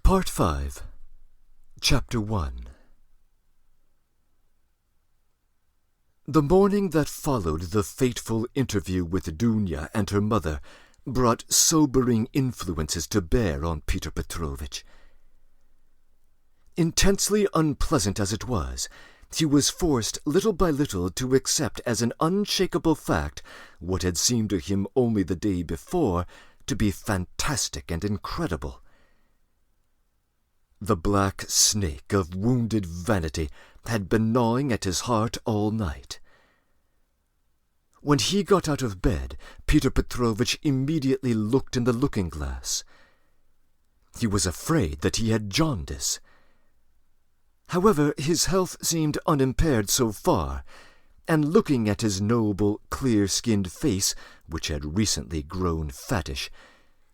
Part 5, Chapter 1. The morning that followed the fateful interview with Dunya and her mother brought sobering influences to bear on Peter Petrovich. Intensely unpleasant as it was, he was forced little by little to accept as an unshakable fact what had seemed to him only the day before to be fantastic and incredible. The black snake of wounded vanity had been gnawing at his heart all night. When he got out of bed, Peter Petrovich immediately looked in the looking-glass. He was afraid that he had jaundice. However, his health seemed unimpaired so far, and looking at his noble, clear-skinned face, which had recently grown fattish,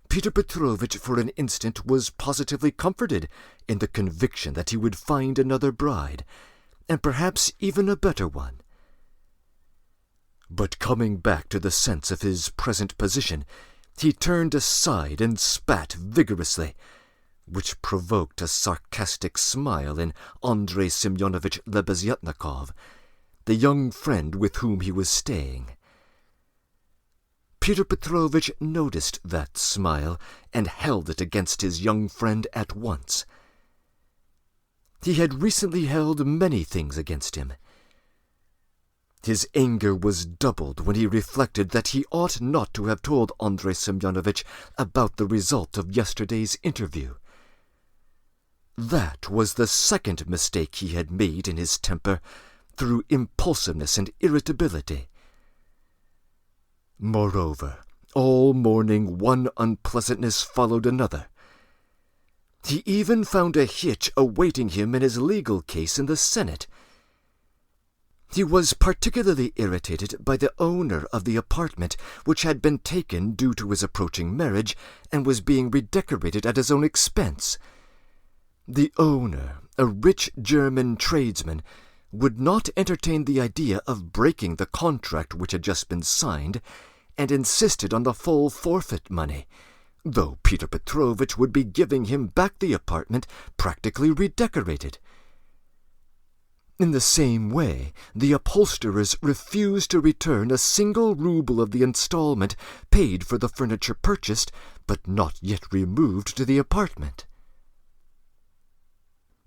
Peter Petrovich for an instant was positively comforted in the conviction that he would find another bride, and perhaps even a better one. But coming back to the sense of his present position, he turned aside and spat vigorously, which provoked a sarcastic smile in Andrei Semyonovich Lebeziatnikov, the young friend with whom he was staying. Peter Petrovich noticed that smile and held it against his young friend at once. He had recently held many things against him. His anger was doubled when he reflected that he ought not to have told Andrei Semyonovich about the result of yesterday's interview. That was the second mistake he had made in his temper through impulsiveness and irritability. Moreover, all morning one unpleasantness followed another. He even found a hitch awaiting him in his legal case in the Senate. He was particularly irritated by the owner of the apartment which had been taken due to his approaching marriage and was being redecorated at his own expense. The owner, a rich German tradesman, would not entertain the idea of breaking the contract which had just been signed, and insisted on the full forfeit money, though Peter Petrovich would be giving him back the apartment practically redecorated. In the same way, the upholsterers refused to return a single ruble of the installment paid for the furniture purchased, but not yet removed to the apartment.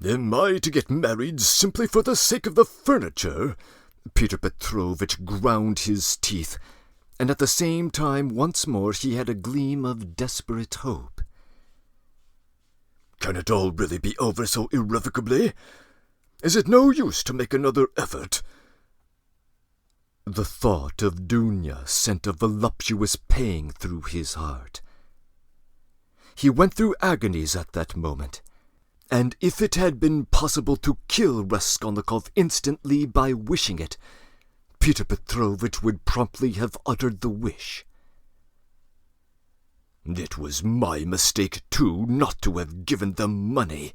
"Am I to get married simply for the sake of the furniture?" Peter Petrovich ground his teeth, and at the same time once more he had a gleam of desperate hope. "Can it all really be over so irrevocably? Is it no use to make another effort?" The thought of Dunya sent a voluptuous pang through his heart. He went through agonies at that moment, and if it had been possible to kill Raskolnikov instantly by wishing it, Peter Petrovich would promptly have uttered the wish. "It was my mistake, too, not to have given them money,"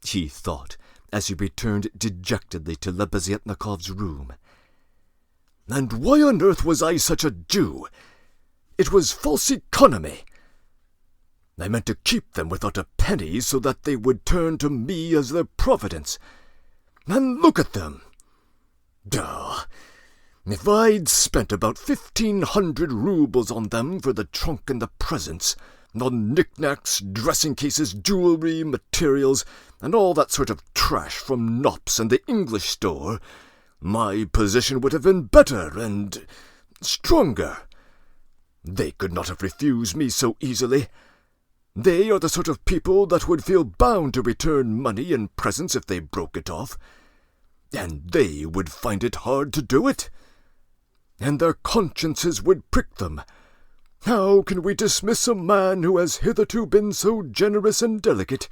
he thought, as he returned dejectedly to Lebeziatnikov's room. "And why on earth was I such a Jew? It was false economy. I meant to keep them without a penny so that they would turn to me as their providence. And look at them! Duh! If I'd spent about 1,500 rubles on them for the trunk and the presents, on knickknacks, dressing cases, jewelry, materials, and all that sort of trash from Knopp's and the English store, my position would have been better and stronger. They could not have refused me so easily. They are the sort of people that would feel bound to return money and presents if they broke it off, and they would find it hard to do it, and their consciences would prick them. How can we dismiss a man who has hitherto been so generous and delicate?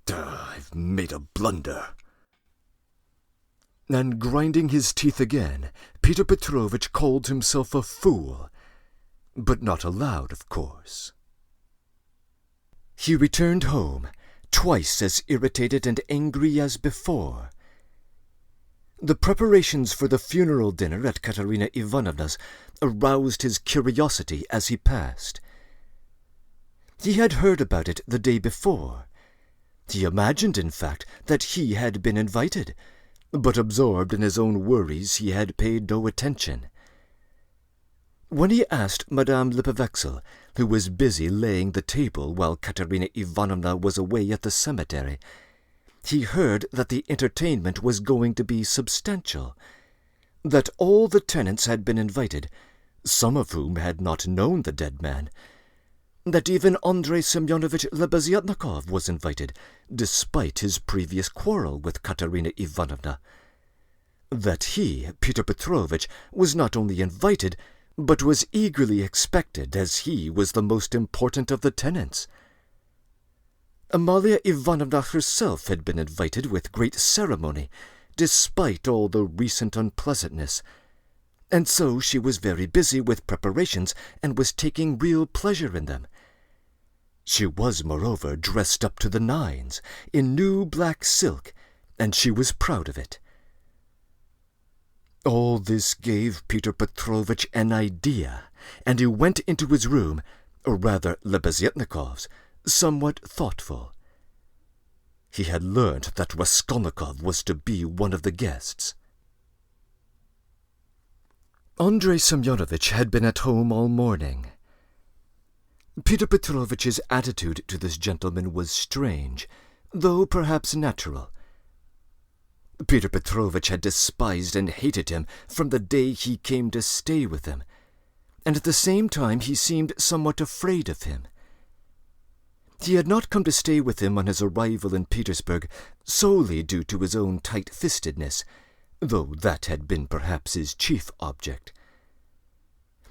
I've made a blunder." And grinding his teeth again, Peter Petrovich called himself a fool, but not aloud, of course. He returned home, twice as irritated and angry as before. The preparations for the funeral dinner at Katerina Ivanovna's aroused his curiosity as he passed. He had heard about it the day before. He imagined, in fact, that he had been invited, but absorbed in his own worries he had paid no attention. When he asked Madame Lippevexel, who was busy laying the table while Katerina Ivanovna was away at the cemetery, he heard that the entertainment was going to be substantial, that all the tenants had been invited, some of whom had not known the dead man, that even Andrei Semyonovich Lebeziatnikov was invited, despite his previous quarrel with Katerina Ivanovna, that he, Peter Petrovich, was not only invited, but was eagerly expected, as he was the most important of the tenants. Amalia Ivanovna herself had been invited with great ceremony, despite all the recent unpleasantness, and so she was very busy with preparations and was taking real pleasure in them. She was, moreover, dressed up to the nines, in new black silk, and she was proud of it. All this gave Peter Petrovich an idea, and he went into his room, or rather Lebeziatnikov's, somewhat thoughtful. He had learned that Raskolnikov was to be one of the guests. Andrei Semyonovich had been at home all morning. Peter Petrovich's attitude to this gentleman was strange, though perhaps natural. Peter Petrovich had despised and hated him from the day he came to stay with him, and at the same time he seemed somewhat afraid of him. He had not come to stay with him on his arrival in Petersburg solely due to his own tight-fistedness, though that had been perhaps his chief object.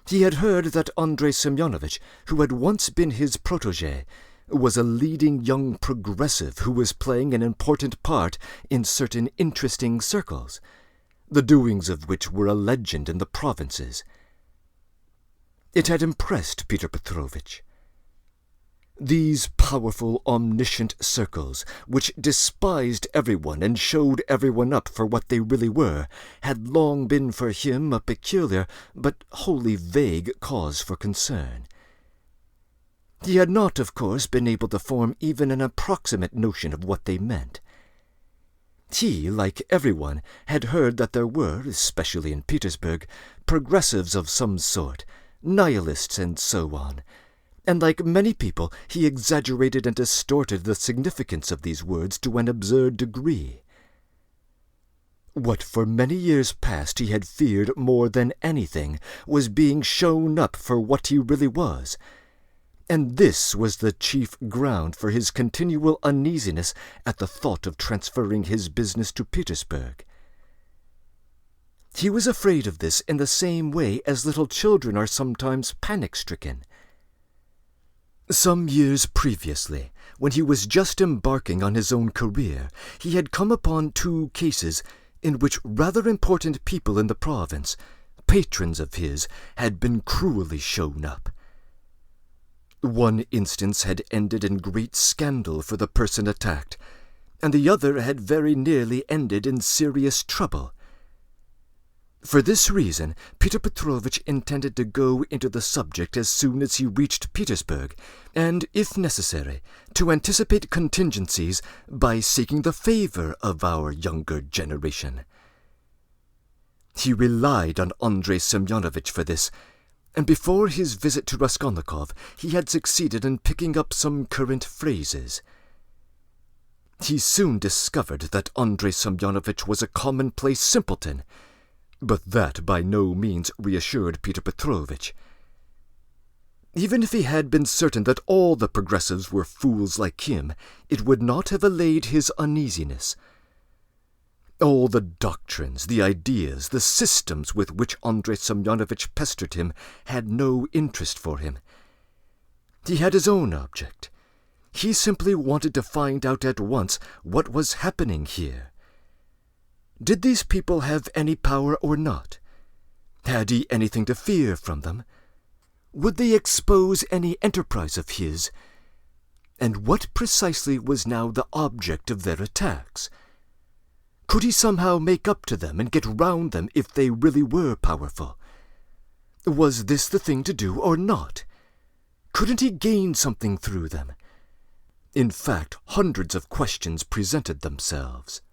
He had heard that Andrei Semyonovich, who had once been his protégé, was a leading young progressive who was playing an important part in certain interesting circles, the doings of which were a legend in the provinces. It had impressed Peter Petrovich. These powerful, omniscient circles, which despised everyone and showed everyone up for what they really were, had long been for him a peculiar but wholly vague cause for concern. He had not, of course, been able to form even an approximate notion of what they meant. He, like everyone, had heard that there were, especially in Petersburg, progressives of some sort, nihilists and so on, and like many people he exaggerated and distorted the significance of these words to an absurd degree. What for many years past he had feared more than anything was being shown up for what he really was, and this was the chief ground for his continual uneasiness at the thought of transferring his business to Petersburg. He was afraid of this in the same way as little children are sometimes panic-stricken. Some years previously, when he was just embarking on his own career, he had come upon 2 cases in which rather important people in the province, patrons of his, had been cruelly shown up. One instance had ended in great scandal for the person attacked, and the other had very nearly ended in serious trouble. For this reason, Peter Petrovich intended to go into the subject as soon as he reached Petersburg, and, if necessary, to anticipate contingencies by seeking the favor of our younger generation. He relied on Andrei Semyonovich for this, and before his visit to Raskolnikov he had succeeded in picking up some current phrases. He soon discovered that Andrei Semyonovich was a commonplace simpleton, but that by no means reassured Peter Petrovich. Even if he had been certain that all the progressives were fools like him, it would not have allayed his uneasiness. All the doctrines, the ideas, the systems with which Andrei Semyonovich pestered him had no interest for him. He had his own object. He simply wanted to find out at once what was happening here. Did these people have any power or not? Had he anything to fear from them? Would they expose any enterprise of his? And what precisely was now the object of their attacks? Could he somehow make up to them and get round them if they really were powerful? Was this the thing to do or not? Couldn't he gain something through them? In fact, hundreds of questions presented themselves.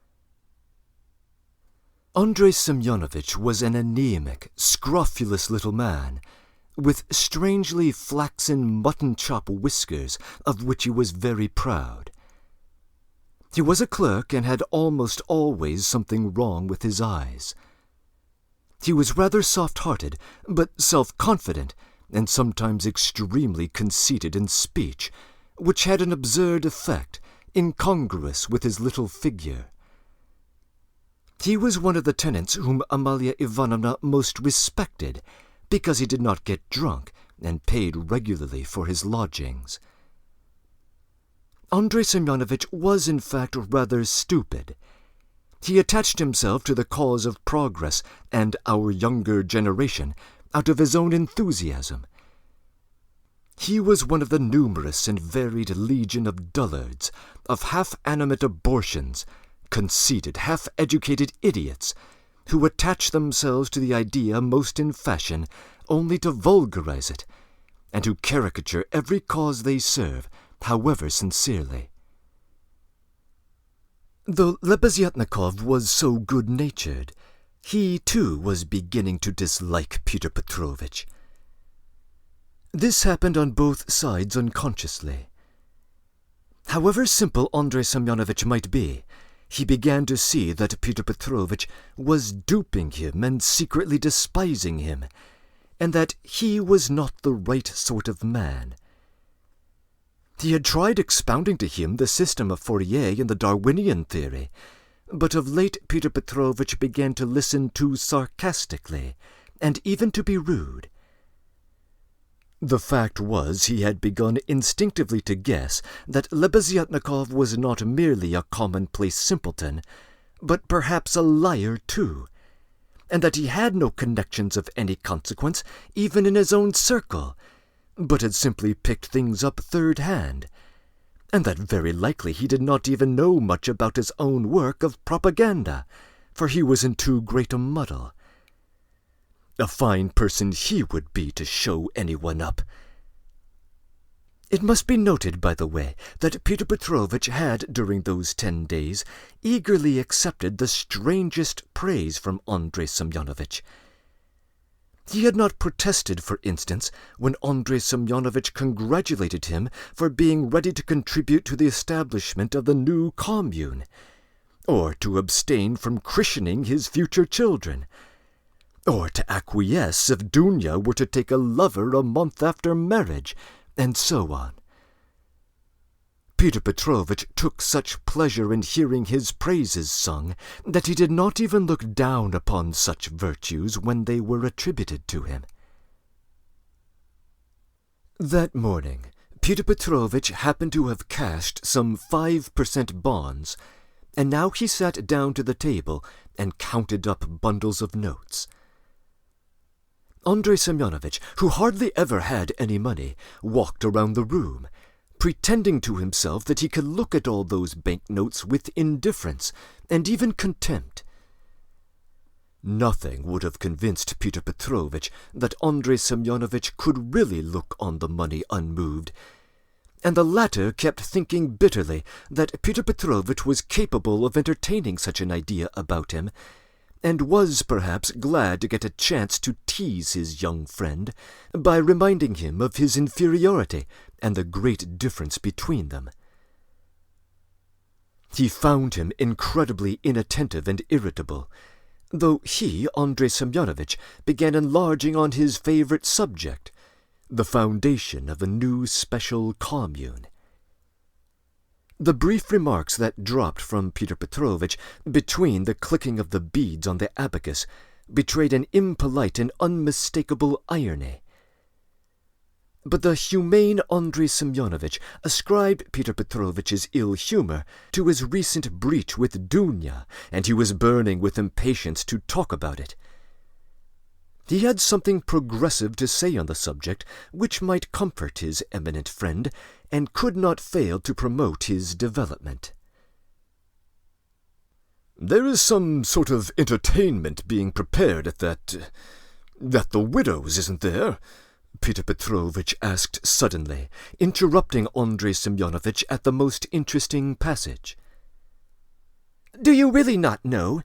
Andrei Semyonovich was an anemic, scrofulous little man, with strangely flaxen mutton-chop whiskers, of which he was very proud. He was a clerk and had almost always something wrong with his eyes. He was rather soft-hearted, but self-confident, and sometimes extremely conceited in speech, which had an absurd effect, incongruous with his little figure. He was one of the tenants whom Amalia Ivanovna most respected, because he did not get drunk and paid regularly for his lodgings. Andrei Semyonovich was in fact rather stupid. He attached himself to the cause of progress and our younger generation out of his own enthusiasm. He was one of the numerous and varied legion of dullards, of half-animate abortions, conceited, half-educated idiots, who attach themselves to the idea most in fashion only to vulgarize it, and who caricature every cause they serve, however sincerely. Though Lebeziatnikov was so good-natured, he too was beginning to dislike Pyotr Petrovich. This happened on both sides unconsciously. However simple Andrei Semyonovich might be, he began to see that Pyotr Petrovich was duping him and secretly despising him, and that he was not the right sort of man. He had tried expounding to him the system of Fourier and the Darwinian theory, but of late Pyotr Petrovich began to listen too sarcastically, and even to be rude. The fact was, he had begun instinctively to guess that Lebeziatnikov was not merely a commonplace simpleton, but perhaps a liar too, and that he had no connections of any consequence even in his own circle, but had simply picked things up third-hand, and that very likely he did not even know much about his own work of propaganda, for he was in too great a muddle. A fine person he would be to show anyone up. It must be noted, by the way, that Pyotr Petrovich had, during those 10 days, eagerly accepted the strangest praise from Andrei Semyonovich. He had not protested, for instance, when Andrei Semyonovich congratulated him for being ready to contribute to the establishment of the new commune, or to abstain from christening his future children, or to acquiesce if Dunya were to take a lover a month after marriage, and so on. Pyotr Petrovich took such pleasure in hearing his praises sung that he did not even look down upon such virtues when they were attributed to him. That morning, Pyotr Petrovich happened to have cashed some 5% bonds, and now he sat down to the table and counted up bundles of notes. Andrei Semyonovich, who hardly ever had any money, walked around the room, pretending to himself that he could look at all those banknotes with indifference and even contempt. Nothing would have convinced Pyotr Petrovich that Andrei Semyonovich could really look on the money unmoved, and the latter kept thinking bitterly that Pyotr Petrovich was capable of entertaining such an idea about him, and was perhaps glad to get a chance to tease his young friend by reminding him of his inferiority and the great difference between them. He found him incredibly inattentive and irritable, though he, Andrei Semyonovich, began enlarging on his favorite subject, the foundation of a new special commune. The brief remarks that dropped from Pyotr Petrovich between the clicking of the beads on the abacus betrayed an impolite and unmistakable irony. But the humane Andrei Semyonovich ascribed Pyotr Petrovich's ill humor to his recent breach with Dunya, and he was burning with impatience to talk about it. He had something progressive to say on the subject, which might comfort his eminent friend, and could not fail to promote his development. "There is some sort of entertainment being prepared at the widow's, isn't there? Peter Petrovich asked suddenly, interrupting Andrei Semyonovich at the most interesting passage. "Do you really not know?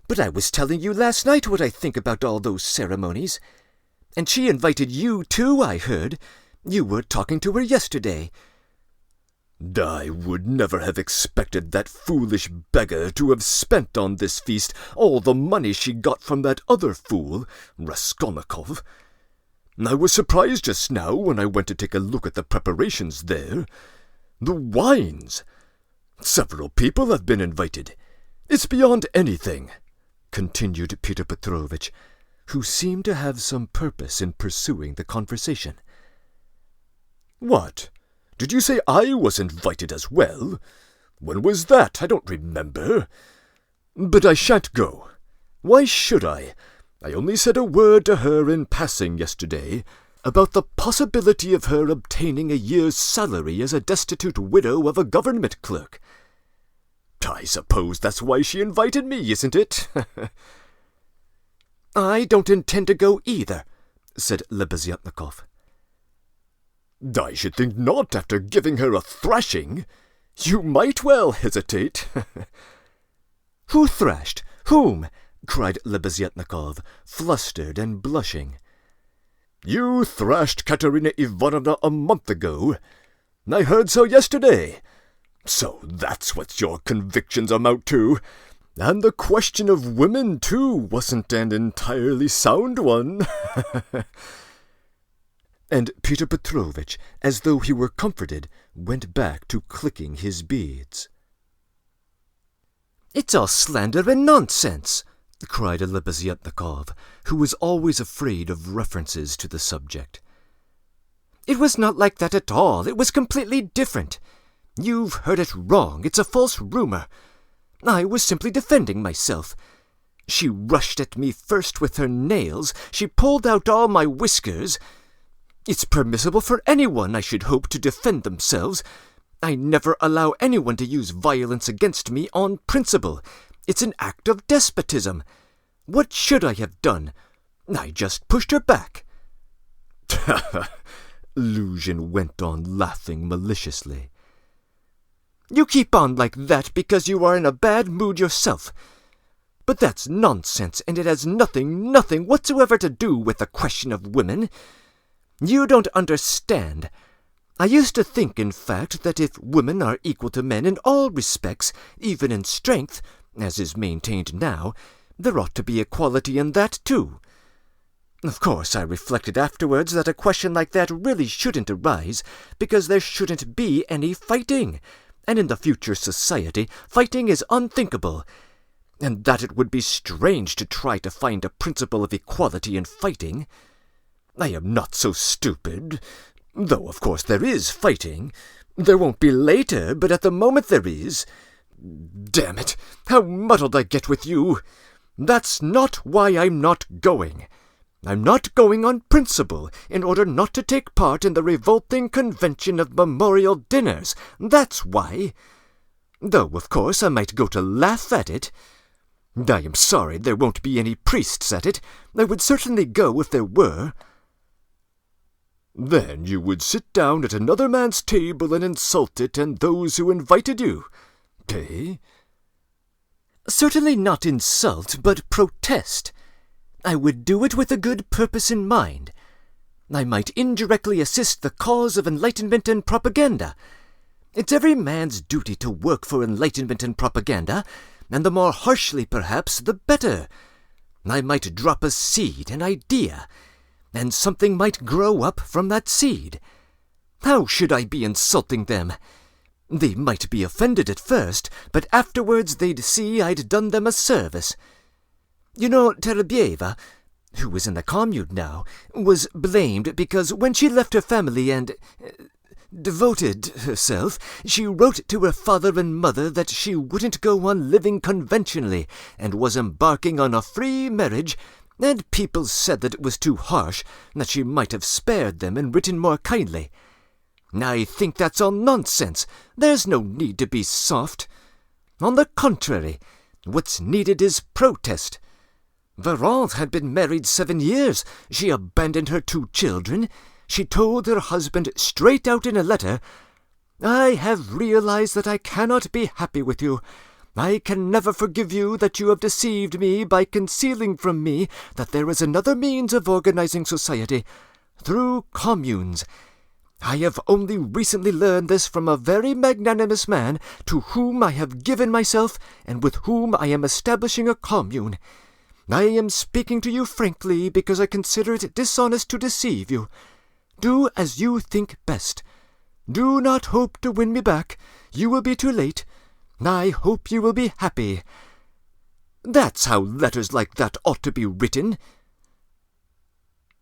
But I was telling you last night what I think about all those ceremonies. And she invited you too, I heard. You were talking to her yesterday." "I would never have expected that foolish beggar to have spent on this feast all the money she got from that other fool, Raskolnikov. I was surprised just now when I went to take a look at the preparations there. The wines! Several people have been invited. It's beyond anything," continued Peter Petrovich, who seemed to have some purpose in pursuing the conversation. "What? Did you say I was invited as well? When was that? I don't remember. But I shan't go. Why should I? I only said a word to her in passing yesterday about the possibility of her obtaining a year's salary as a destitute widow of a government clerk. I suppose that's why she invited me, isn't it?" "I don't intend to go either," said Lebeziatnikov. "I should think not, after giving her a thrashing. You might well hesitate." "Who thrashed? Whom?" cried Lebeziatnikov, flustered and blushing. "You thrashed Katerina Ivanovna a month ago. I heard so yesterday. So that's what your convictions amount to. And the question of women, too, wasn't an entirely sound one." And Peter Petrovich, as though he were comforted, went back to clicking his beads. "It's all slander and nonsense," cried Lebeziatnikov, who was always afraid of references to the subject. "It was not like that at all. It was completely different. You've heard it wrong. It's a false rumor. I was simply defending myself. She rushed at me first with her nails. She pulled out all my whiskers. It's permissible for anyone, I should hope, to defend themselves. I never allow anyone to use violence against me on principle. It's an act of despotism. What should I have done? I just pushed her back." Luzhin went on laughing maliciously. "You keep on like that because you are in a bad mood yourself. But that's nonsense, and it has nothing whatsoever to do with the question of women. You don't understand. I used to think, in fact, that if women are equal to men in all respects, even in strength, as is maintained now, there ought to be equality in that too. Of course, I reflected afterwards that a question like that really shouldn't arise, because there shouldn't be any fighting, and in the future society fighting is unthinkable, and that it would be strange to try to find a principle of equality in fighting. I am not so stupid, though of course there is fighting. There won't be later, but at the moment there is. Damn it, how muddled I get with you! That's not why I'm not going. I'm not going on principle, in order not to take part in the revolting convention of memorial dinners. That's why. Though, of course, I might go to laugh at it. I am sorry there won't be any priests at it. I would certainly go if there were." "Then you would sit down at another man's table and insult it and those who invited you, eh?" "Certainly not insult, but protest. I would do it with a good purpose in mind. I might indirectly assist the cause of enlightenment and propaganda. It's every man's duty to work for enlightenment and propaganda, and the more harshly, perhaps, the better. I might drop a seed, an idea, and something might grow up from that seed. How should I be insulting them? They might be offended at first, but afterwards they'd see I'd done them a service. You know, Terebyeva, who is in the commune now, was blamed because when she left her family and devoted herself, she wrote to her father and mother that she wouldn't go on living conventionally and was embarking on a free marriage, and people said that it was too harsh, that she might have spared them and written more kindly. I think that's all nonsense. There's no need to be soft. On the contrary, what's needed is protest. Varant had been married 7 years. She abandoned her 2 children. she told her husband straight out in a letter, "I have realized that I cannot be happy with you. I can never forgive you that you have deceived me by concealing from me that there is another means of organizing society, through communes. I have only recently learned this from a very magnanimous man to whom I have given myself and with whom I am establishing a commune. I am speaking to you frankly because I consider it dishonest to deceive you. Do as you think best. Do not hope to win me back. You will be too late. I hope you will be happy." That's how letters like that ought to be written.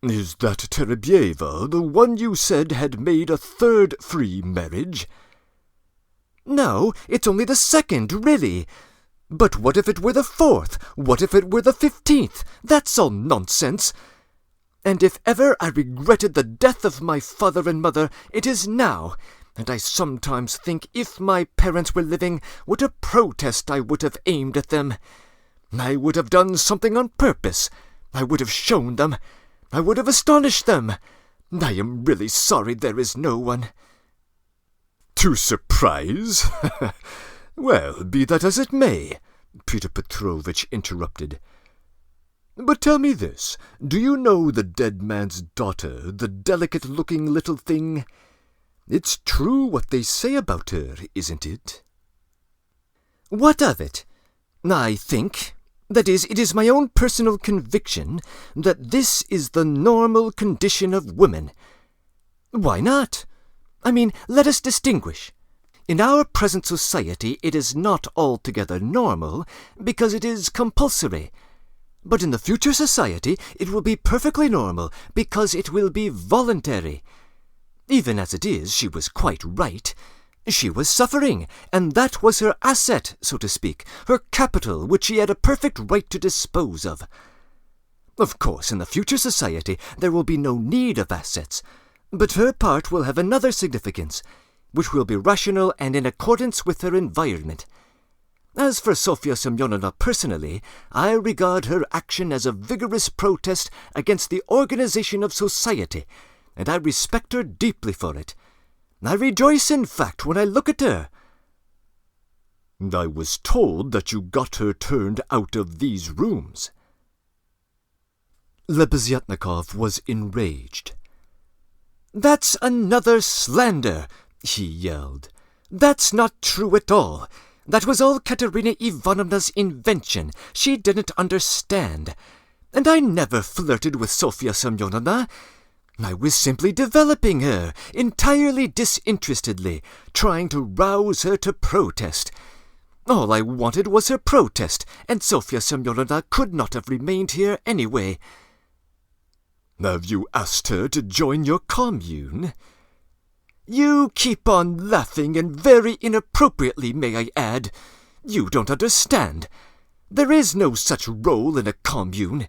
"Is that Terebyeva, the one you said had made a third free marriage?" "No, it's only the second, really. But what if it were the fourth? What if it were the 15th? That's all nonsense. And if ever I regretted the death of my father and mother, it is now. And I sometimes think if my parents were living, what a protest I would have aimed at them. I would have done something on purpose. I would have shown them. I would have astonished them. I am really sorry there is no one." "To surprise? Well, be that as it may," Peter Petrovich interrupted. "But tell me this, do you know the dead man's daughter, the delicate-looking little thing? It's true what they say about her, isn't it?" "What of it? I think, that is, it is my own personal conviction, that this is the normal condition of women. Why not? I mean, let us distinguish. In our present society it is not altogether normal, because it is compulsory. But in the future society it will be perfectly normal, because it will be voluntary. Even as it is, she was quite right. She was suffering, and that was her asset, so to speak, her capital, which she had a perfect right to dispose of. Of course, in the future society there will be no need of assets, but her part will have another significance, which will be rational and in accordance with her environment. As for Sofya Semyonovna personally, I regard her action as a vigorous protest against the organization of society, and I respect her deeply for it. I rejoice, in fact, when I look at her." "I was told that you got her turned out of these rooms." Lebeziatnikov was enraged. "That's another slander," he yelled. "That's not true at all. That was all Katerina Ivanovna's invention. She didn't understand. And I never flirted with Sofya Semyonovna. I was simply developing her, entirely disinterestedly, trying to rouse her to protest. All I wanted was her protest, and Sofya Semyonovna could not have remained here anyway." "Have you asked her to join your commune?" "You keep on laughing, and very inappropriately, may I add. You don't understand. There is no such role in a commune.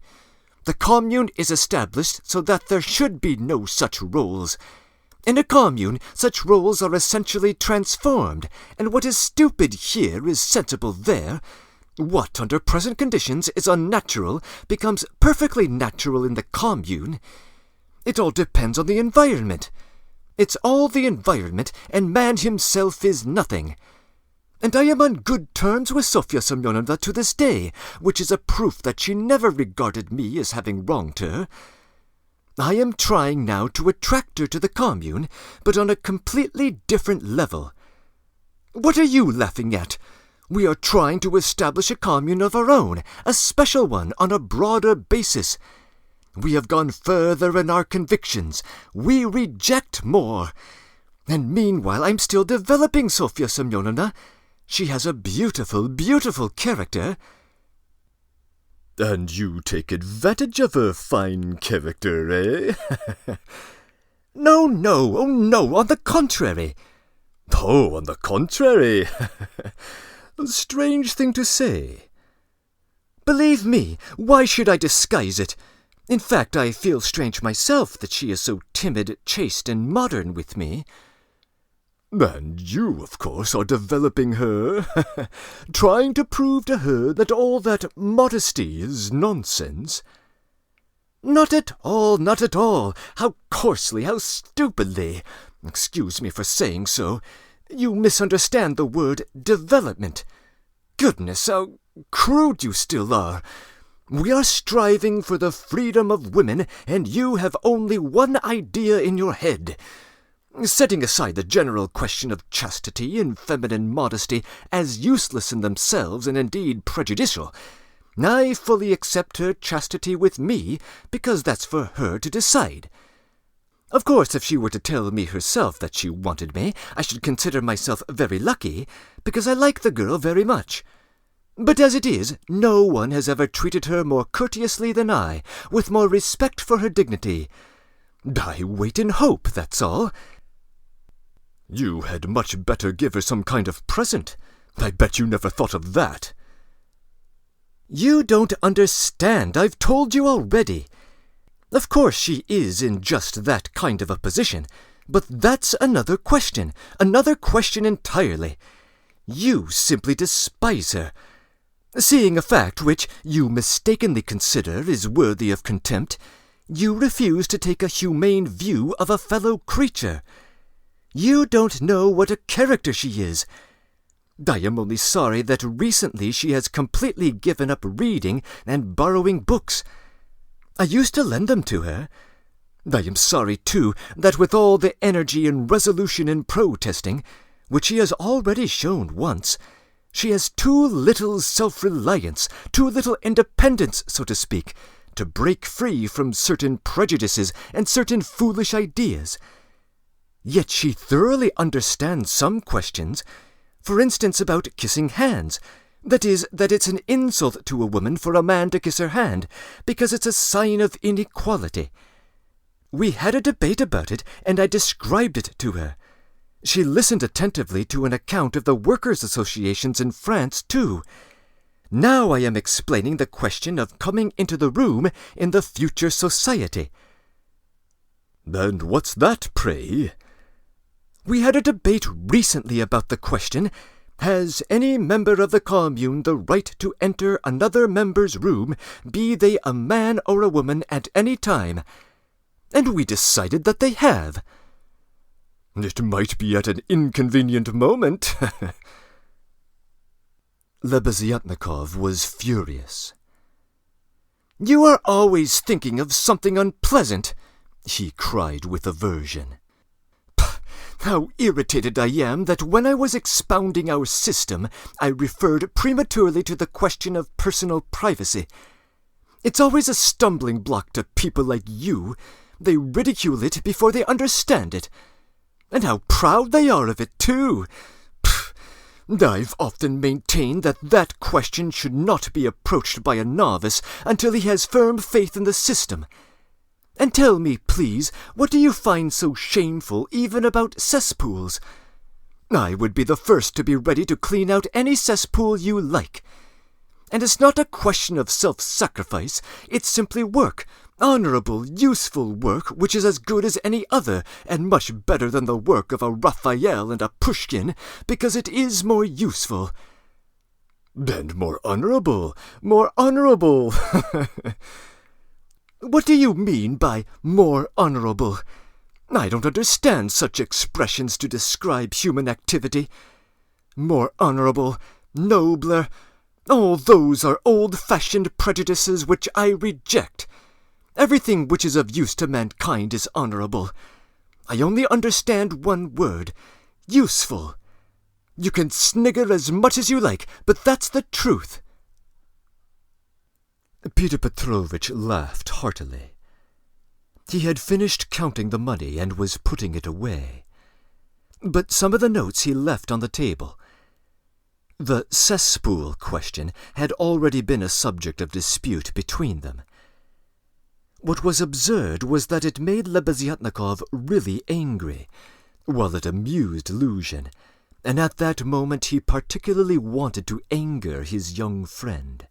The commune is established so that there should be no such roles. In a commune, such roles are essentially transformed, and what is stupid here is sensible there. What, under present conditions, is unnatural becomes perfectly natural in the commune. It all depends on the environment. It's all the environment, and man himself is nothing. And I am on good terms with Sofya Semyonovna to this day, which is a proof that she never regarded me as having wronged her. I am trying now to attract her to the commune, but on a completely different level. What are you laughing at? We are trying to establish a commune of our own, a special one on a broader basis. We have gone further in our convictions. We reject more. And meanwhile I'm still developing Sofya Semyonovna. She has a beautiful, beautiful character." "And you take advantage of her fine character, eh?" No, on the contrary." "Oh, on the contrary. A strange thing to say." "Believe me, why should I disguise it? In fact, I feel strange myself that she is so timid, chaste, and modern with me." "And you, of course, are developing her, trying to prove to her that all that modesty is nonsense." Not at all, not at all. How coarsely, how stupidly. Excuse me for saying so. You misunderstand the word development. Goodness, how crude you still are. We are striving for the freedom of women, and you have only one idea in your head. Setting aside the general question of chastity and feminine modesty as useless in themselves and indeed prejudicial, I fully accept her chastity with me because that's for her to decide. Of course, if she were to tell me herself that she wanted me, I should consider myself very lucky because I like the girl very much. But as it is, no one has ever treated her more courteously than I, with more respect for her dignity. I wait in hope, that's all. You had much better give her some kind of present. I bet you never thought of that. You don't understand. I've told you already. Of course she is in just that kind of a position, but that's another question entirely. You simply despise her. Seeing a fact which you mistakenly consider is worthy of contempt, you refuse to take a humane view of a fellow creature. You don't know what a character she is. I am only sorry that recently she has completely given up reading and borrowing books. I used to lend them to her. I am sorry, too, that with all the energy and resolution in protesting, which she has already shown once, she has too little self-reliance, too little independence, so to speak, to break free from certain prejudices and certain foolish ideas. Yet she thoroughly understands some questions, for instance about kissing hands. That is, that it's an insult to a woman for a man to kiss her hand, because it's a sign of inequality. We had a debate about it, and I described it to her. She listened attentively to an account of the workers' associations in France, too. Now I am explaining the question of coming into the room in the future society. And what's that, pray? We had a debate recently about the question, has any member of the commune the right to enter another member's room, be they a man or a woman, at any time? And we decided that they have. It might be at an inconvenient moment. Lebeziatnikov was furious. You are always thinking of something unpleasant, he cried with aversion. How irritated I am that when I was expounding our system, I referred prematurely to the question of personal privacy. It's always a stumbling block to people like you. They ridicule it before they understand it. And how proud they are of it, too. I've often maintained that that question should not be approached by a novice until he has firm faith in the system. And tell me, please, what do you find so shameful even about cesspools? I would be the first to be ready to clean out any cesspool you like. And it's not a question of self-sacrifice, it's simply work, honourable, useful work, which is as good as any other, and much better than the work of a Raphael and a Pushkin, because it is more useful. And more honourable, more honourable. What do you mean by more honourable? I don't understand such expressions to describe human activity. More honourable, nobler, all those are old-fashioned prejudices which I reject. Everything which is of use to mankind is honourable. I only understand one word, useful. You can snigger as much as you like, but that's the truth. Peter Petrovich laughed heartily. He had finished counting the money and was putting it away. But some of the notes he left on the table. The cesspool question had already been a subject of dispute between them. What was absurd was that it made Lebeziatnikov really angry, while it amused Luzhin, and at that moment he particularly wanted to anger his young friend.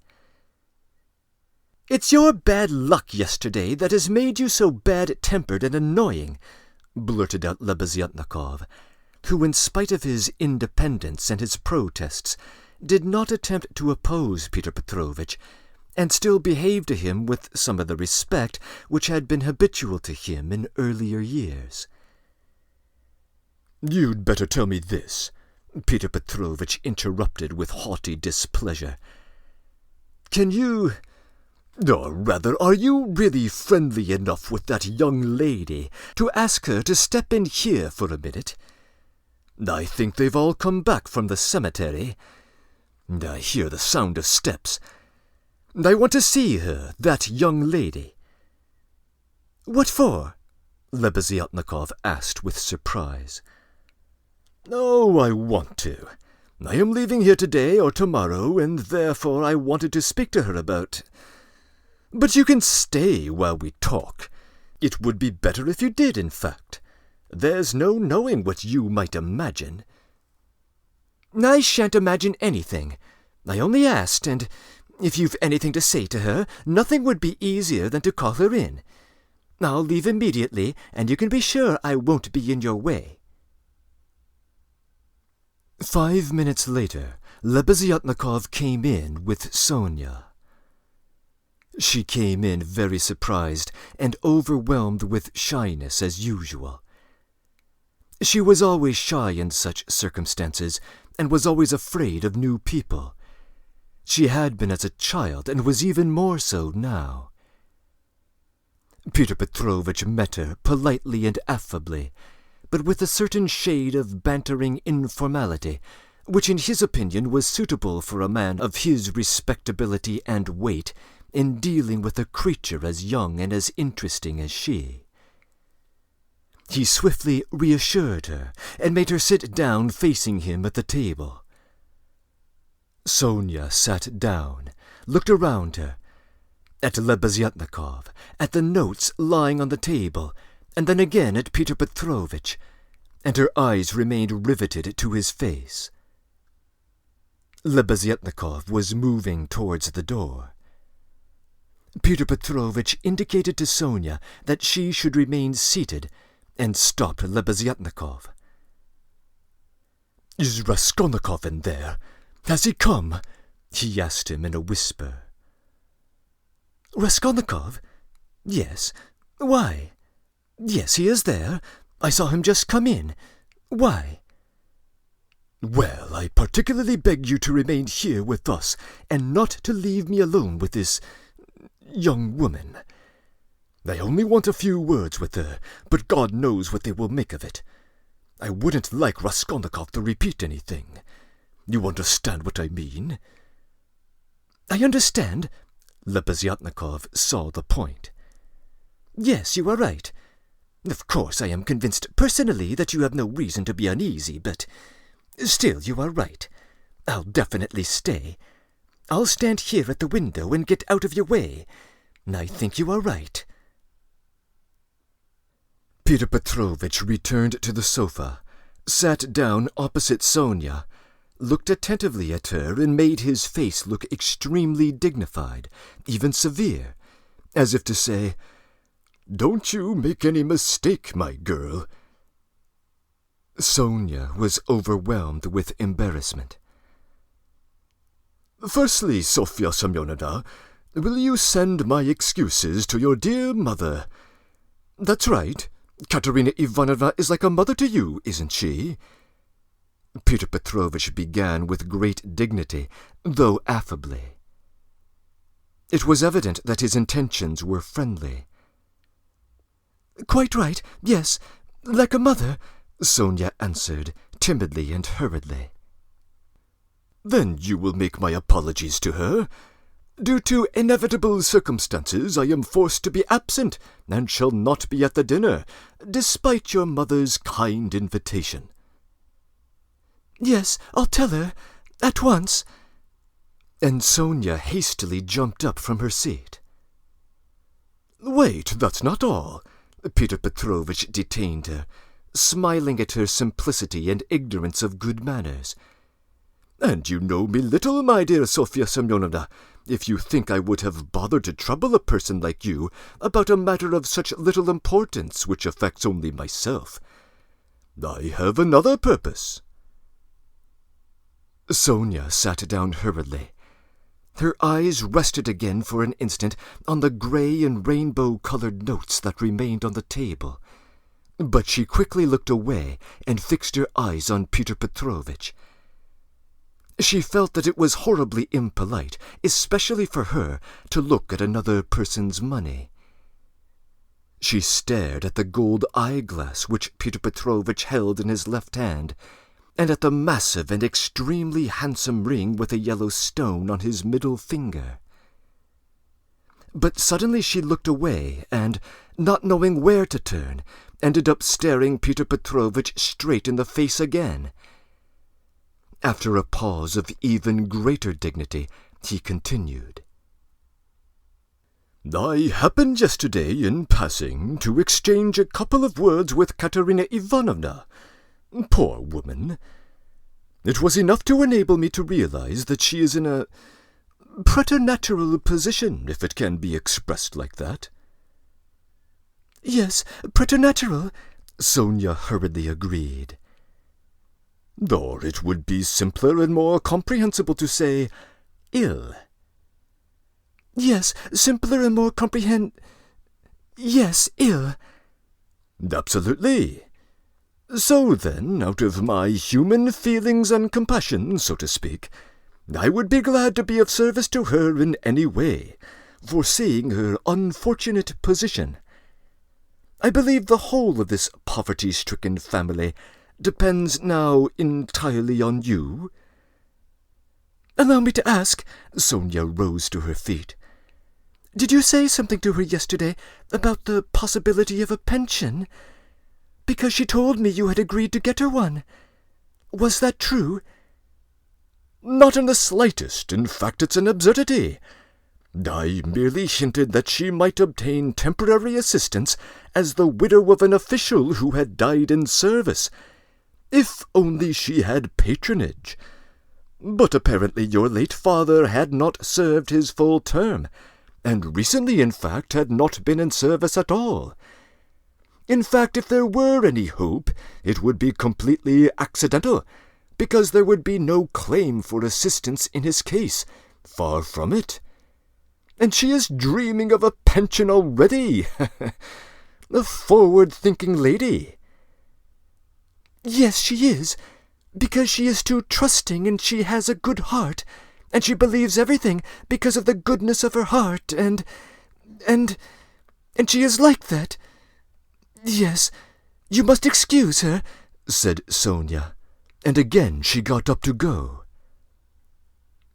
It's your bad luck yesterday that has made you so bad-tempered and annoying, blurted out Lebeziatnikov, who, in spite of his independence and his protests, did not attempt to oppose Peter Petrovich, and still behaved to him with some of the respect which had been habitual to him in earlier years. "You'd better tell me this," Peter Petrovich interrupted with haughty displeasure. "Can you, or rather, are you really friendly enough with that young lady to ask her to step in here for a minute? I think they've all come back from the cemetery. I hear the sound of steps. I want to see her, that young lady." "What for?" Lebeziatnikov asked with surprise. "Oh, I want to. I am leaving here today or tomorrow, and therefore I wanted to speak to her about... But you can stay while we talk. It would be better if you did, in fact. There's no knowing what you might imagine." "I shan't imagine anything. I only asked, and if you've anything to say to her, nothing would be easier than to call her in. I'll leave immediately, and you can be sure I won't be in your way." 5 minutes later, Lebeziatnikov came in with Sonia. She came in very surprised and overwhelmed with shyness as usual. She was always shy in such circumstances, and was always afraid of new people. She had been as a child, and was even more so now. Peter Petrovich met her politely and affably, but with a certain shade of bantering informality, which in his opinion was suitable for a man of his respectability and weight in dealing with a creature as young and as interesting as she. He swiftly reassured her, and made her sit down facing him at the table. Sonia sat down, looked around her, at Lebeziatnikov, at the notes lying on the table, and then again at Peter Petrovich, and her eyes remained riveted to his face. Lebeziatnikov was moving towards the door. Peter Petrovich indicated to Sonia that she should remain seated, and stopped Lebeziatnikov. "Is Raskolnikov in there? Has he come?" he asked him in a whisper. "Raskolnikov? Yes. Why? Yes, he is there. I saw him just come in. Why?" "Well, I particularly beg you to remain here with us, and not to leave me alone with this young woman. I only want a few words with her, but God knows what they will make of it. I wouldn't like Raskolnikov to repeat anything. You understand what I mean?" "I understand." Lebeziatnikov saw the point. "Yes, you are right. Of course, I am convinced personally that you have no reason to be uneasy, but still you are right. I'll definitely stay. I'll stand here at the window and get out of your way. I think you are right." Peter Petrovich returned to the sofa, sat down opposite Sonia, looked attentively at her, and made his face look extremely dignified, even severe, as if to say, "Don't you make any mistake, my girl." Sonia was overwhelmed with embarrassment. "Firstly, Sofya Semyonovna, will you send my excuses to your dear mother? That's right. Katerina Ivanovna is like a mother to you, isn't she?" Peter Petrovich began with great dignity, though affably. It was evident that his intentions were friendly. "Quite right, yes, like a mother," Sonia answered, timidly and hurriedly. "Then you will make my apologies to her. Due to inevitable circumstances, I am forced to be absent, and shall not be at the dinner, despite your mother's kind invitation." "Yes, I'll tell her, at once." And Sonia hastily jumped up from her seat. "Wait, that's not all." Peter Petrovich detained her, smiling at her simplicity and ignorance of good manners. "And you know me little, my dear Sofya Semyonovna, if you think I would have bothered to trouble a person like you about a matter of such little importance which affects only myself. I have another purpose." Sonia sat down hurriedly. Her eyes rested again for an instant on the grey and rainbow-coloured notes that remained on the table, but she quickly looked away and fixed her eyes on Peter Petrovich. She felt that it was horribly impolite, especially for her, to look at another person's money. She stared at the gold eyeglass which Peter Petrovich held in his left hand, and at the massive and extremely handsome ring with a yellow stone on his middle finger. But suddenly she looked away, and, not knowing where to turn, ended up staring Peter Petrovich straight in the face again. After a pause of even greater dignity, he continued. I happened yesterday, in passing, to exchange a couple of words with Katerina Ivanovna. Poor woman. It was enough to enable me to realize that she is in a preternatural position, if it can be expressed like that. Yes, preternatural, Sonia hurriedly agreed. Or it would be simpler and more comprehensible to say ill. Yes, simpler and more Yes, ill. Absolutely. So then, out of my human feelings and compassion, so to speak, I would be glad to be of service to her in any way, foreseeing her unfortunate position. I believe the whole of this poverty-stricken family depends now entirely on you. Allow me to ask, Sonia rose to her feet. Did you say something to her yesterday about the possibility of a pension? Because she told me you had agreed to get her one. Was that true? Not in the slightest. In fact, it's an absurdity. I merely hinted that she might obtain temporary assistance as the widow of an official who had died in service, if only she had patronage. But apparently your late father had not served his full term, and recently, in fact, had not been in service at all. In fact, if there were any hope, it would be completely accidental, because there would be no claim for assistance in his case. Far from it. And she is dreaming of a pension already. A forward-thinking lady. Yes, she is, because she is too trusting and she has a good heart, and she believes everything because of the goodness of her heart, and she is like that. Yes, you must excuse her, said Sonia, and again she got up to go.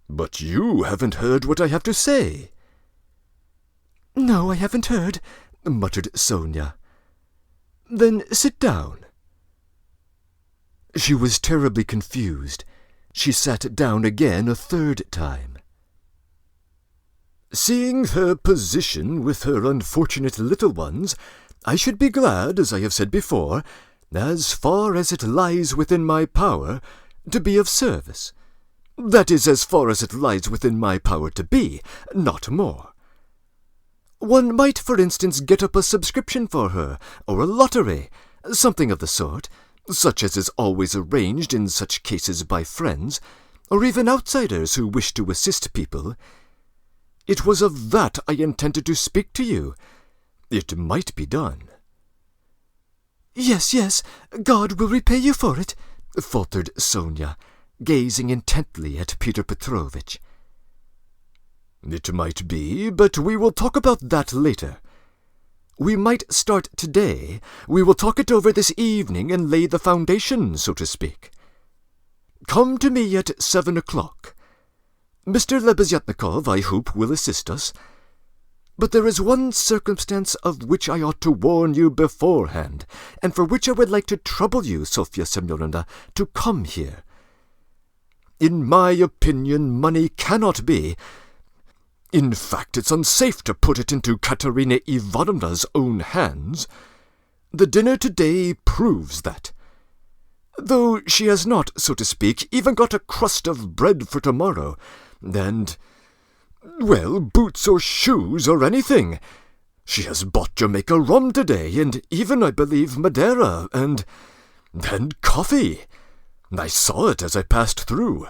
But you haven't heard what I have to say. No, I haven't heard, muttered Sonia. Then sit down. She was terribly confused. She sat down again a third time. Seeing her position with her unfortunate little ones, I should be glad, as I have said before, as far as it lies within my power, to be of service. That is, as far as it lies within my power to be, not more. One might, for instance, get up a subscription for her, or a lottery, something of the sort, such as is always arranged in such cases by friends, or even outsiders who wish to assist people. It was of that I intended to speak to you. It might be done. Yes, yes, God will repay you for it, faltered Sonia, gazing intently at Peter Petrovich. It might be, but we will talk about that later. We might start today. We will talk it over this evening and lay the foundation, so to speak. Come to me at 7 o'clock. Mr. Lebeziatnikov, I hope, will assist us. But there is one circumstance of which I ought to warn you beforehand, and for which I would like to trouble you, Sofya Semyonovna, to come here. In my opinion, money cannot be... In fact, it's unsafe to put it into Katerina Ivanovna's own hands. The dinner today proves that. Though she has not, so to speak, even got a crust of bread for tomorrow, and, well, boots or shoes or anything. She has bought Jamaica rum today, and even, I believe, Madeira, and coffee. I saw it as I passed through.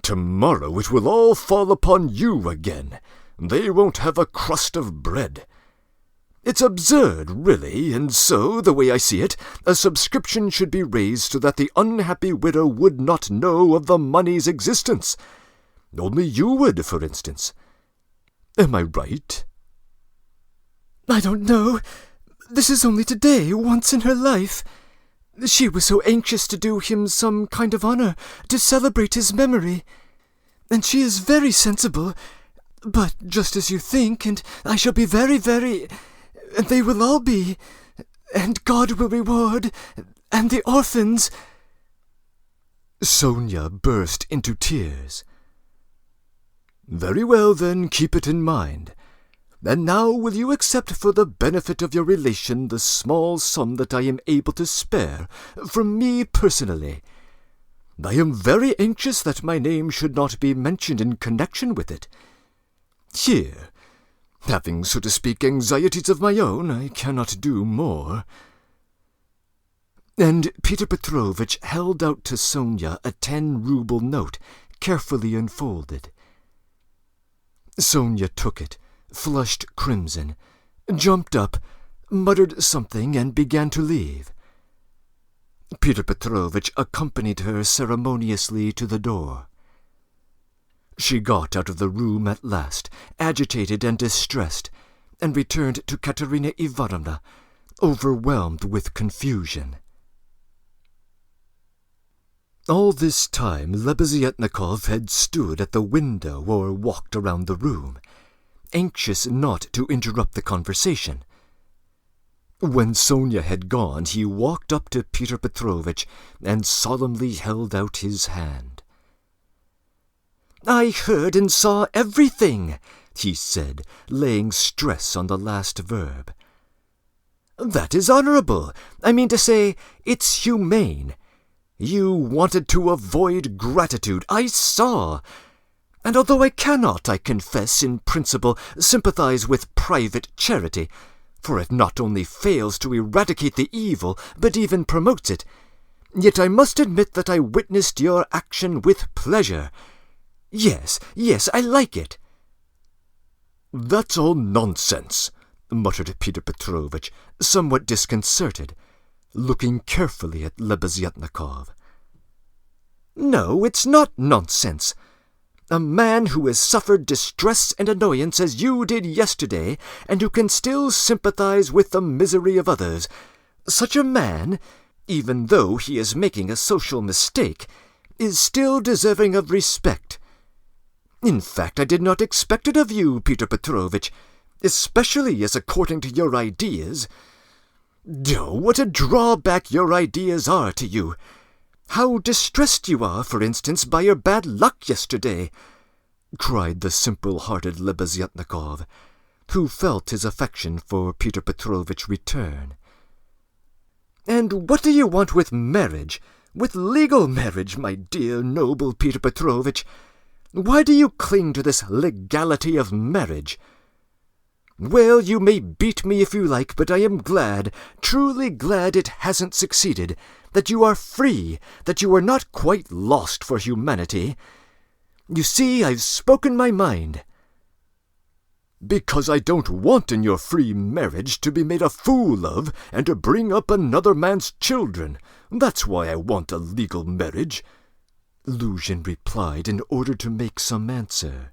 Tomorrow it will all fall upon you again. They won't have a crust of bread. It's absurd, really, and so, the way I see it, a subscription should be raised so that the unhappy widow would not know of the money's existence. Only you would, for instance. Am I right? I don't know. This is only today, once in her life. She was so anxious to do him some kind of honor, to celebrate his memory. And she is very sensible, but just as you think, and I shall be very, very... And they will all be, and God will reward, and the orphans. Sonia burst into tears. Very well, then, keep it in mind. And now will you accept for the benefit of your relation the small sum that I am able to spare, from me personally? I am very anxious that my name should not be mentioned in connection with it. Here, having, so to speak, anxieties of my own, I cannot do more. And Peter Petrovich held out to Sonia a 10-ruble note, carefully unfolded. Sonia took it, flushed crimson, jumped up, muttered something, and began to leave. Peter Petrovich accompanied her ceremoniously to the door. She got out of the room at last, agitated and distressed, and returned to Katerina Ivanovna, overwhelmed with confusion. All this time Lebeziatnikov had stood at the window or walked around the room, anxious not to interrupt the conversation. When Sonia had gone, he walked up to Peter Petrovich and solemnly held out his hand. "I heard and saw everything," he said, laying stress on the last verb. "That is honorable. I mean to say, it's humane. You wanted to avoid gratitude, I saw. And although I cannot, I confess, in principle, sympathize with private charity, for it not only fails to eradicate the evil, but even promotes it, yet I must admit that I witnessed your action with pleasure. Yes, I like it." "That's all nonsense," muttered Peter Petrovich, somewhat disconcerted, looking carefully at Lebeziatnikov. "No, it's not nonsense. A man who has suffered distress and annoyance as you did yesterday, and who can still sympathize with the misery of others, such a man, even though he is making a social mistake, is still deserving of respect. In fact, I did not expect it of you, Peter Petrovich, especially as according to your ideas... Oh, what a drawback your ideas are to you! How distressed you are, for instance, by your bad luck yesterday!" cried the simple-hearted Lebeziatnikov, who felt his affection for Peter Petrovich return. "And what do you want with marriage, with legal marriage, my dear, noble Peter Petrovich? Why do you cling to this legality of marriage? Well, you may beat me if you like, but I am glad, truly glad it hasn't succeeded, that you are free, that you are not quite lost for humanity. You see, I've spoken my mind." "Because I don't want in your free marriage to be made a fool of and to bring up another man's children. That's why I want a legal marriage," Luzhin replied in order to make some answer.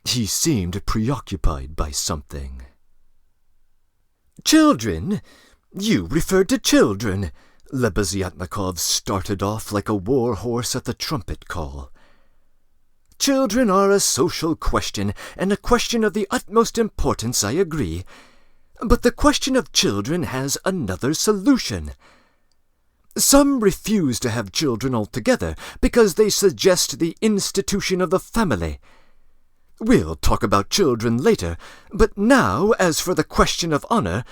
He seemed preoccupied by something. "Children? You referred to children." Lebeziatnikov started off like a war horse at the trumpet call. "Children are a social question, and a question of the utmost importance, I agree. But the question of children has another solution. Some refuse to have children altogether because they suggest the institution of the family. We'll talk about children later, but now, as for the question of honor,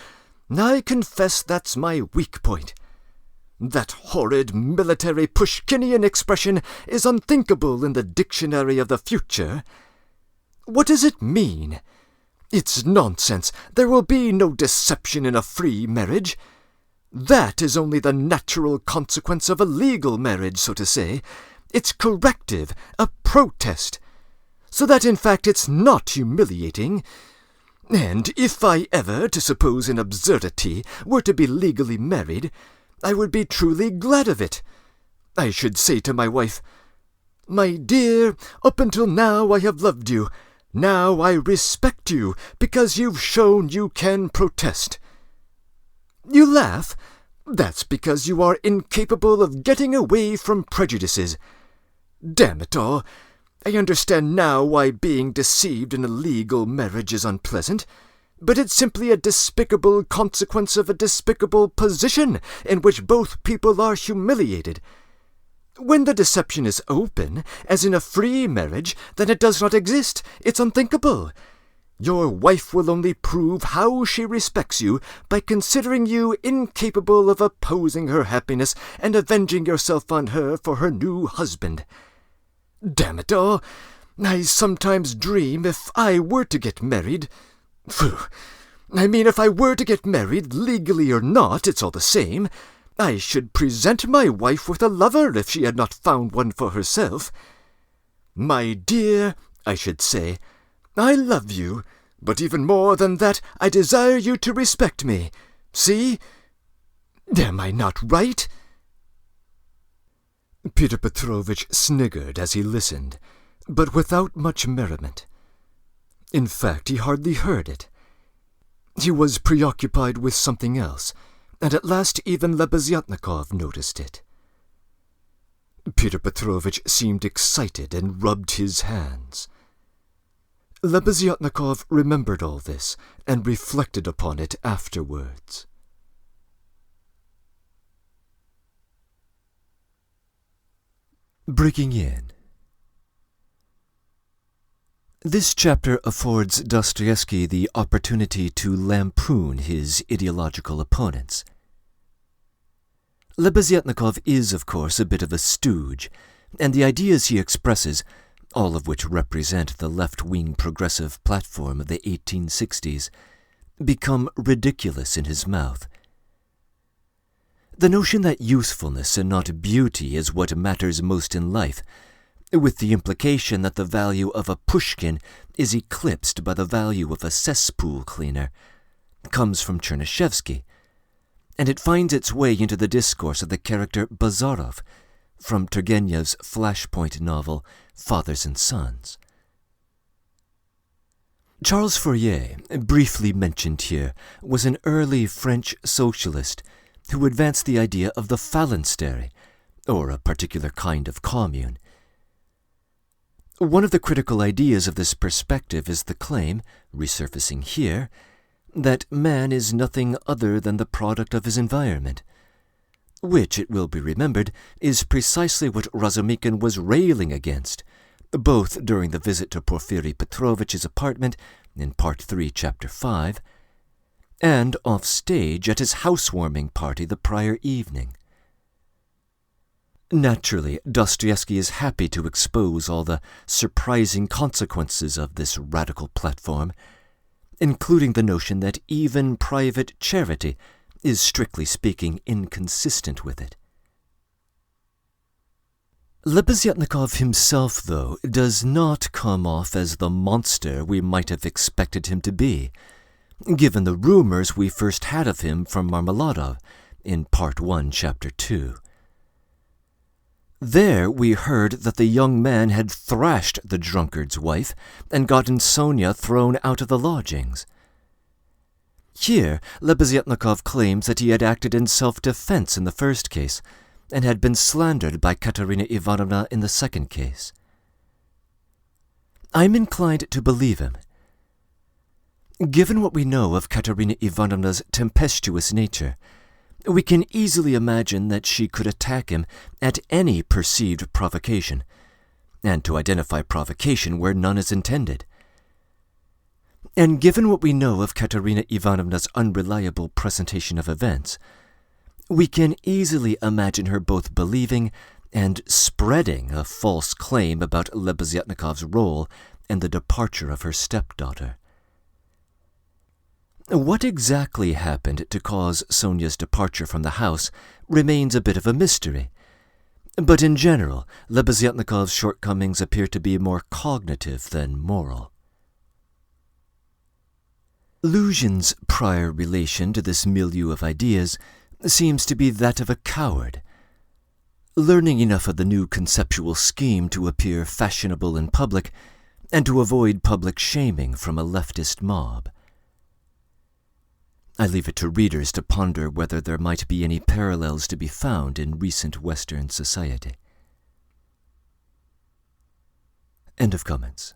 I confess that's my weak point. That horrid military Pushkinian expression is unthinkable in the dictionary of the future. What does it mean? It's nonsense. There will be no deception in a free marriage. That is only the natural consequence of a legal marriage, so to say, It's corrective, a protest, so that in fact it's not humiliating. And if I ever, to suppose an absurdity, were to be legally married, I would be truly glad of it. I should say to my wife, 'My dear, up until now I have loved you. Now I respect you, because you've shown you can protest.' You laugh? That's because you are incapable of getting away from prejudices. Damn it all! I understand now why being deceived in a legal marriage is unpleasant, but it's simply a despicable consequence of a despicable position in which both people are humiliated. When the deception is open, as in a free marriage, then it does not exist. It's unthinkable. Your wife will only prove how she respects you by considering you incapable of opposing her happiness and avenging yourself on her for her new husband. Damn it all, I sometimes dream if I were to get married. If I were to get married, legally or not, it's all the same. I should present my wife with a lover if she had not found one for herself. 'My dear,' I should say, 'I love you, but even more than that, I desire you to respect me. See? Am I not right?' Peter Petrovich sniggered as he listened, but without much merriment. In fact, he hardly heard it. He was preoccupied with something else, and at last even Lebeziatnikov noticed it. Peter Petrovich seemed excited and rubbed his hands. Lebeziatnikov remembered all this and reflected upon it afterwards. Breaking in. This chapter affords Dostoevsky the opportunity to lampoon his ideological opponents. Lebeziatnikov is, of course, a bit of a stooge, and the ideas he expresses, all of which represent the left-wing progressive platform of the 1860s, become ridiculous in his mouth. The notion that usefulness and not beauty is what matters most in life, with the implication that the value of a Pushkin is eclipsed by the value of a cesspool cleaner, comes from Chernyshevsky, and it finds its way into the discourse of the character Bazarov from Turgenev's flashpoint novel Fathers and Sons. Charles Fourier, briefly mentioned here, was an early French socialist who advanced the idea of the phalanstery, or a particular kind of commune. One of the critical ideas of this perspective is the claim, resurfacing here, that man is nothing other than the product of his environment, which, it will be remembered, is precisely what Razumikin was railing against, both during the visit to Porfiry Petrovich's apartment in Part 3, Chapter 5, and off-stage at his housewarming party the prior evening. Naturally, Dostoevsky is happy to expose all the surprising consequences of this radical platform, including the notion that even private charity is, strictly speaking, inconsistent with it. Lebeziatnikov himself, though, does not come off as the monster we might have expected him to be, given the rumors we first had of him from Marmeladov in Part 1, Chapter 2. There we heard that the young man had thrashed the drunkard's wife and gotten Sonia thrown out of the lodgings. Here, Lebeziatnikov claims that he had acted in self-defense in the first case, and had been slandered by Katerina Ivanovna in the second case. I'm inclined to believe him. Given what we know of Katerina Ivanovna's tempestuous nature, we can easily imagine that she could attack him at any perceived provocation, and to identify provocation where none is intended. And given what we know of Katerina Ivanovna's unreliable presentation of events, we can easily imagine her both believing and spreading a false claim about Lebeziatnikov's role in the departure of her stepdaughter. What exactly happened to cause Sonia's departure from the house remains a bit of a mystery, But in general, Lebeziatnikov's shortcomings appear to be more cognitive than moral. Luzhin's prior relation to this milieu of ideas seems to be that of a coward, learning enough of the new conceptual scheme to appear fashionable in public and to avoid public shaming from a leftist mob. I leave it to readers to ponder whether there might be any parallels to be found in recent Western society. End of comments.